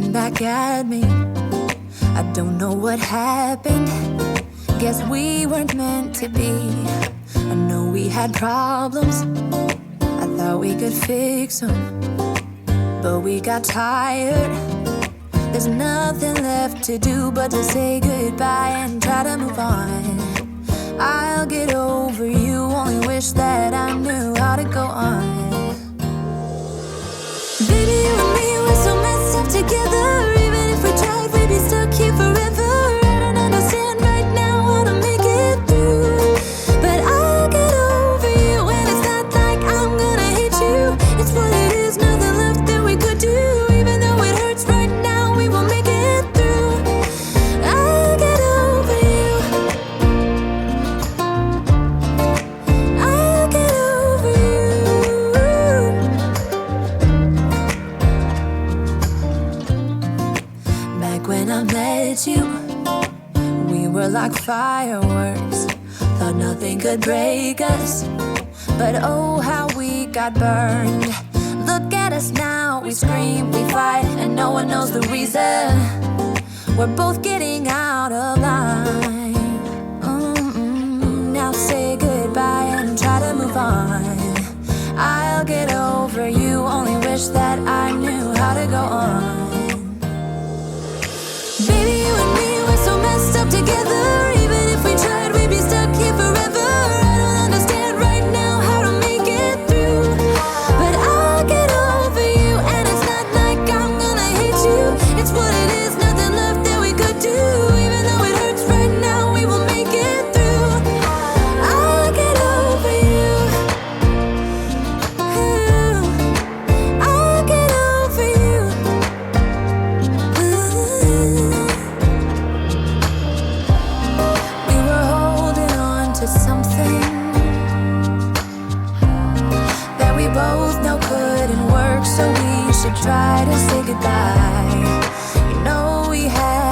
looking back at me. I don't know what happened. Guess we weren't meant to be. I know we had problems. I thought we could fix them, but we got tired. There's nothing left to do but to say goodbye and try to move on. I'll get over you, only wish that I knew how to go on. Baby, you and me, we're so messed up together. Even if we tried, we'd be stuck here forever. I don't understand right now how to make it through, but I'll get over you, and it's not like I'm gonna hate you. It's what it is, nothing left that we could do. Even though it hurts right now, we will make it through. I'll get over you. I'll get over you. Back when I met you, we were like fireworks. Thought nothing could break us, but oh how we got burned. Look at us now, we scream, we fight, and no one knows the reason. We're both getting out of line. Now say goodbye and try to move on. I'll get over you, only wish that I knew how to go on. Baby, you and me, we're so messed up together. Even if we tried, we'd be stuck here forever. I don't understand right now how to make it through, but I'll get over you, and it's not like I'm gonna hate you. It's what it is, nothing left that we could do. Even though it hurts right now, we will make it through. I'll get over you. I'll get over you. We were holding on to something that we both know couldn't work, so we should try to say goodbye. You know we had